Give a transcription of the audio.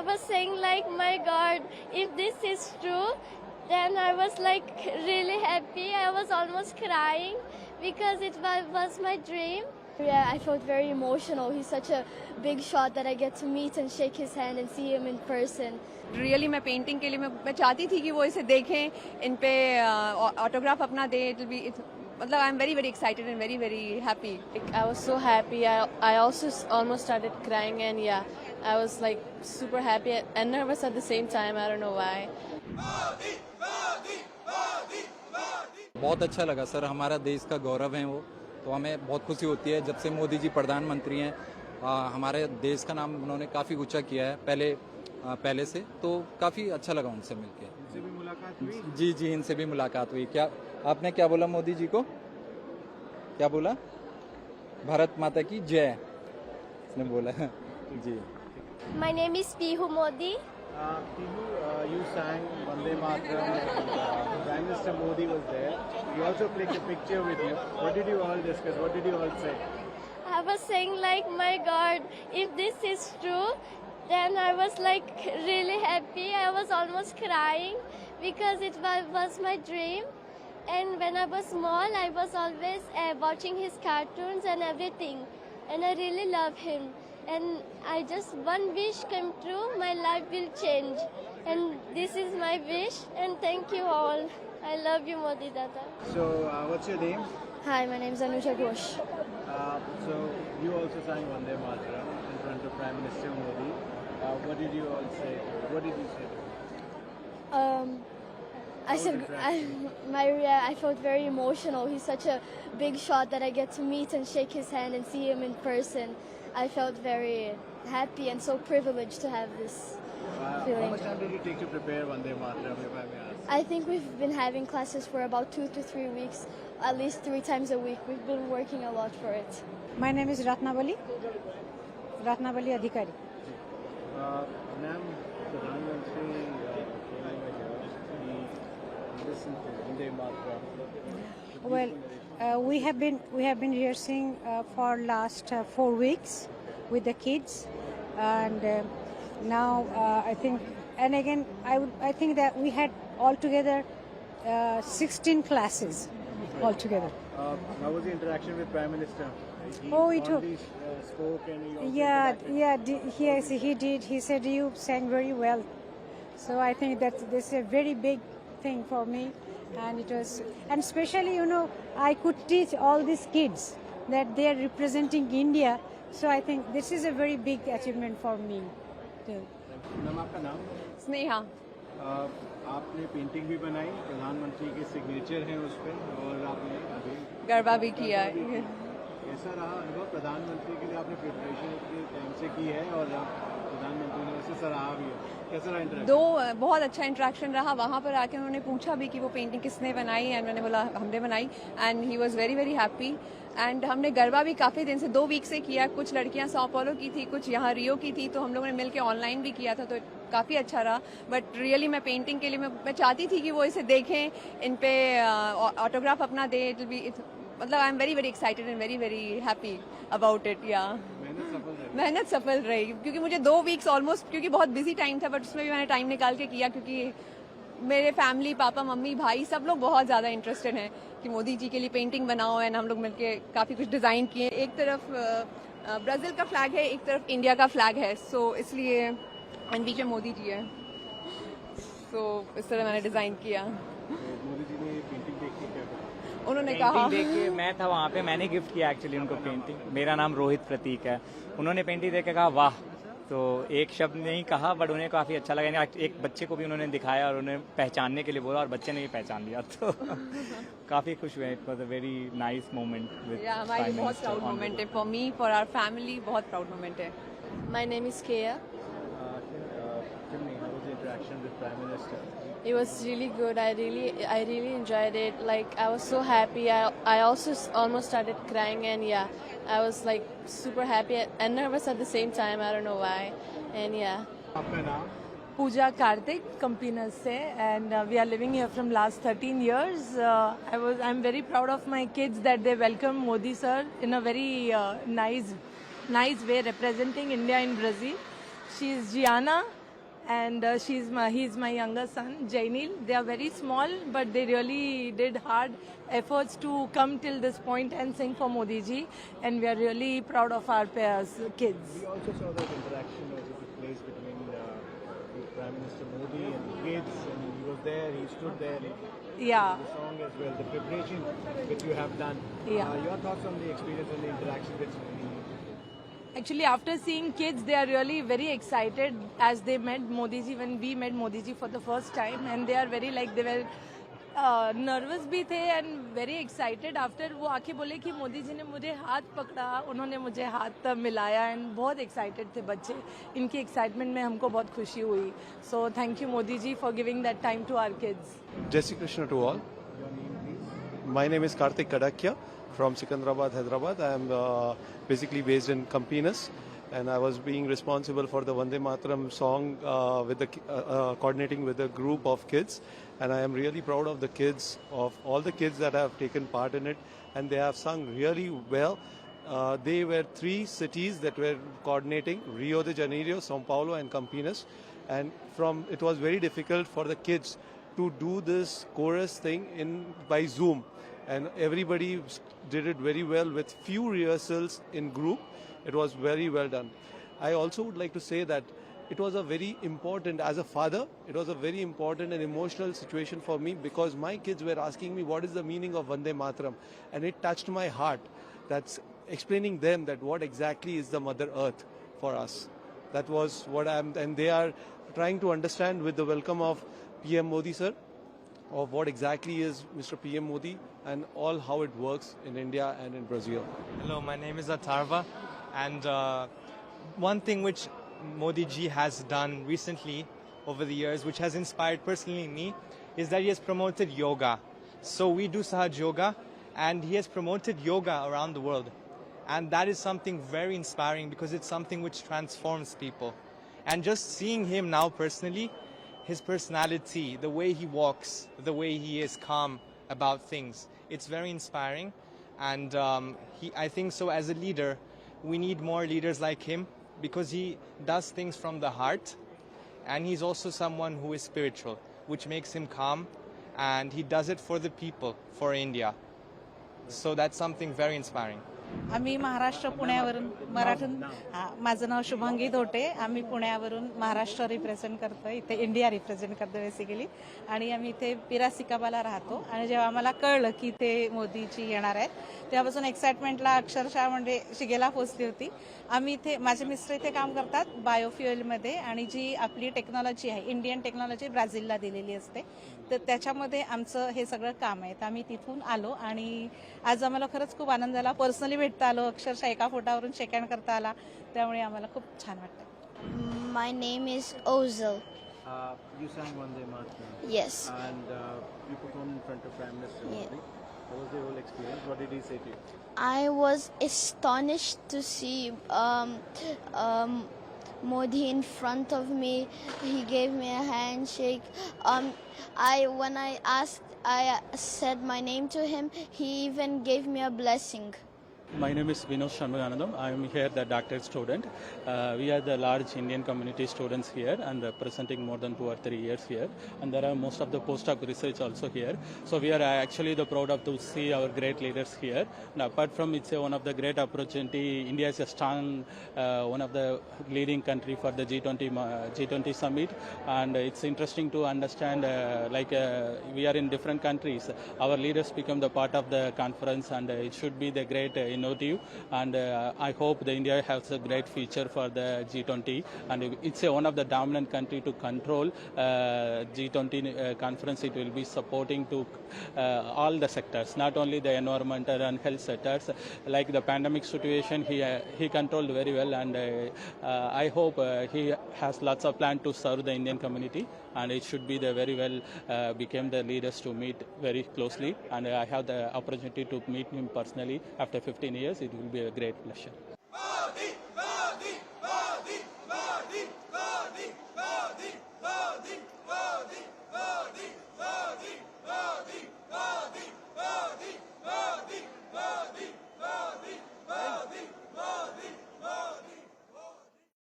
was saying like, my God, if this is true, then I was like really happy. I was almost crying because was my dream. Yeah, I felt very emotional. He's such a big shot that I get to meet and shake his hand and see him in person. Really मैं painting के लिए मैं चाहती थी कि वो इसे देखें, इन पे ऑटोग्राफ अपना दे. मतलब I am very very excited and very very happy. I was so happy. I also almost started crying, and yeah, I was like super happy and nervous at the same time. I don't know why. बहुत अच्छा लगा sir, हमारा देश का गौरव है वो, तो हमें बहुत खुशी होती है जब से मोदी जी प्रधानमंत्री हैं. हमारे देश का नाम उन्होंने काफ़ी ऊंचा किया है पहले से, तो काफ़ी अच्छा लगा उनसे मिलके. इनसे भी मुलाकात हुई? जी जी, इनसे भी मुलाकात हुई. क्या आपने क्या बोला मोदी जी को? क्या बोला? भारत माता की जय इसने बोला. जी. My name is Pihu Modi. Pihu, you sang Vande Mataram. Prime Minister Modi was there. He also clicked a picture with you. What did you all discuss? What did you all say? I was saying like, my God, if this is true, then I was like really happy. I was almost crying because was my dream. And when I was small, I was always watching his cartoons and everything. And I really love him. And I just, one wish came true, my life will change. And this is my wish. And thank you all. I love you, Modi Dada. So, what's your name? Hi, my name is Anusha Ghosh. So, you also sang Vande Mataram in front of Prime Minister Modi. What did you all say? What did you say? I said, I felt very emotional. He's such a big shot that I get to meet and shake his hand and see him in person. I felt very happy and so privileged to have this feeling. How much time did it take to prepare Vande Mataram, if I may ask? I think we've been having classes for about 2 to 3 weeks, at least 3 times a week. We've been working a lot for it. My name is Ratnabali Adhikari. Ma'am, Pradhanmantri listen to Vande Mataram. Well, we have been rehearsing for last 4 weeks with the kids, and now I think, and again I think that we had altogether 16 classes altogether. How was the interaction with Prime Minister? He spoke and he also He did. He said you sang very well. So I think that this is a very big thing for me, and it was, and especially I could teach all these kids that they are representing India. So I think this is a very big achievement for me too. Ma'am, आपका नाम? स्नेहा. आपने painting भी बनाई, प्रधानमंत्री के signature हैं उस पर, और आपने अभी गरबा भी किया. कैसा रहा अनुभव? प्रधानमंत्री के लिए आपने प्रिपरेशन के टाइम से की है और प्रधानमंत्री ने उसे सराहा भी है. कैसा रहा इंटरेक्शन? बहुत अच्छा इंटरेक्शन रहा. वहाँ पर आके उन्होंने पूछा भी कि वो पेंटिंग किसने बनाई, एंड मैंने बोला हमने बनाई, and he was very very happy. And हमने गरबा भी काफ़ी दिन से 2 वीक से किया. कुछ लड़कियाँ सौ पोलो की थी, कुछ यहाँ रियो की थी, तो हम लोगों ने मिलकर ऑनलाइन भी किया था, तो काफ़ी अच्छा रहा. बट रियली मैं पेंटिंग के लिए मैं चाहती थी कि वो इसे देखें, इन पे ऑटोग्राफ अपना दे. मतलब I am very very excited and very very happy about it. या मेहनत सफल रही, क्योंकि मुझे 2 वीक्स ऑलमोस्ट, क्योंकि बहुत बिजी टाइम था, बट उसमें भी मैंने टाइम निकाल के किया, क्योंकि मेरे फैमिली, पापा मम्मी भाई सब लोग बहुत ज़्यादा इंटरेस्टेड हैं कि मोदी जी के लिए पेंटिंग बनाओ, एंड हम लोग मिलके काफ़ी कुछ डिज़ाइन किए. एक तरफ ब्राज़ील का फ्लैग है, एक तरफ इंडिया का फ्लैग है, सो इसलिए एंड बीच में मोदी जी है, सो इस तरह मैंने डिज़ाइन किया. मोदी जी ने पेंटिंग देख के क्या कहा? उन्होंने कहा, देख के मैं था वहाँ पे, मैंने गिफ्ट किया एक्चुअली उनको पेंटिंग. मेरा नाम रोहित प्रतीक है. उन्होंने पेंटिंग देख के कहा वाह, तो एक शब्द नहीं कहा, बट उन्हें काफ़ी अच्छा लगा. एक बच्चे को भी उन्होंने दिखाया और उन्हें पहचानने के लिए बोला, और बच्चे ने भी पहचान लिया, तो काफ़ी खुश हुए. It was a very nice moment. हमारी बहुत प्राउड मोमेंट है for me, for our family. बहुत प्राउड मोमेंट है. My name is Kea. Tell me, how was the interaction with Prime Minister? It was really good. I really enjoyed it. Like, I was so happy. I also almost started crying, and yeah, I was like super happy and nervous at the same time. I don't know why. And yeah. आपका नाम? Pooja Karthik, Campinas se, and we are living here from last 13 years. I'm very proud of my kids that they welcome Modi sir in a very nice way, representing India in Brazil. She is Gianna, and he's my younger son, Jainil. They are very small, but they really did hard efforts to come till this point and sing for Modi ji, and we are really proud of our kids. We also saw that interaction that took place between Prime Minister Modi and the kids, and he was there, he stood there. Yeah. The song as well, the preparation which you have done. Yeah. Your thoughts on the experience and the interaction with Actually, after seeing kids, they are really very excited as they met Modi ji, when we met Modi ji for the first time, and they are very they were nervous भी थे and very excited. After वो आके बोले कि मोदी जी ने मुझे हाथ पकड़ा, उन्होंने मुझे हाथ मिलाया, and बहुत excited थे बच्चे. इनकी excitement में हमको बहुत खुशी हुई. So thank you Modi ji for giving that time to our kids. Jai Shri Krishna to all. My name is Karthik Kadakia from Secunderabad, Hyderabad. I am basically based in Campinas, and I was being responsible for the Vande Mataram song with the coordinating with a group of kids. And I am really proud of the kids, of all the kids that have taken part in it, and they have sung really well. They were 3 cities that were coordinating: Rio de Janeiro, São Paulo, and Campinas. And it was very difficult for the kids to do this chorus thing by Zoom, and everybody did it very well with few rehearsals in group. It was very well done. I also would like to say that it was a very important, as a father, it was a very important and emotional situation for me, because my kids were asking me what is the meaning of Vande Mataram, and it touched my heart. That's explaining them that what exactly is the Mother Earth for us. That was what and they are trying to understand with the welcome of PM Modi sir, of what exactly is Mr. PM Modi and all how it works in India and in Brazil. Hello, my name is Atharva, and one thing which Modi ji has done recently over the years, which has inspired personally me, is that he has promoted yoga. So we do Sahaj Yoga, and he has promoted yoga around the world. And that is something very inspiring, because it's something which transforms people. And just seeing him now personally, his personality, the way he walks, the way he is calm about things, it's very inspiring. And I think so as a leader, we need more leaders like him, because he does things from the heart, and he's also someone who is spiritual, which makes him calm, and he does it for the people, for India. So that's something very inspiring. आम्ही महाराष्ट्र पुण्यावरून मराठून माझं नाव शुभांगी धोटे. आम्ही पुण्यावरून Maharashtra represent करतो, इथे India represent करतो basically. आणि आम्ही इथे पिरासिकाबाला राहतो. आणि जेव्हा आम्हाला कळलं की ते मोदीजी येणार आहेत, तेव्हापासून एक्साइटमेंटला अक्षरशः म्हणजे शिगेला पोचली होती. आम्ही इथे, माझे मिस्टर इथे काम करतात बायोफ्युएलमध्ये, आणि जी आपली टेक्नॉलॉजी आहे, इंडियन टेक्नॉलॉजी ब्राझीलला दिलेली असते, तर त्याच्यामध्ये आमचं हे सगळं काम आहे. तर आम्ही तिथून आलो, आणि आज आम्हाला खरंच खूप आनंद झाला. पर्सनली भेटता आलो, अक्षरशः एका फोटावरून शेक हँड करता आला, त्यामुळे आम्हाला खूप छान वाटतं. My name is Ozil. You sang Vande Mataram. Yes. And you performed in front of Prime Minister Modi. Yeah. How was the whole experience? What did he say to you? I was astonished to see Modi in front of me. He gave me a handshake. When I said my name to him, he even gave me a blessing. My name is Vinod Shanmuganandam. I am here the doctorate student. We are the large Indian community students here, and presenting more than 2 or 3 years here. And there are most of the postdoc research also here. So we are actually the proud of to see our great leaders here. And apart from it's one of the great opportunity, India is a strong one of the leading country for the G20 summit. And it's interesting to understand we are in different countries. Our leaders become the part of the conference, and it should be the great innovative, and I hope the India has a great future for the G20, and it's one of the dominant country to control G20 conference. It will be supporting to all the sectors, not only the environmental and health sectors. Like the pandemic situation, he controlled very well, and I hope he has lots of plan to serve the Indian community, and it should be the very well became the leaders to meet very closely, and I have the opportunity to meet him personally after 15 years. It will be a great pleasure.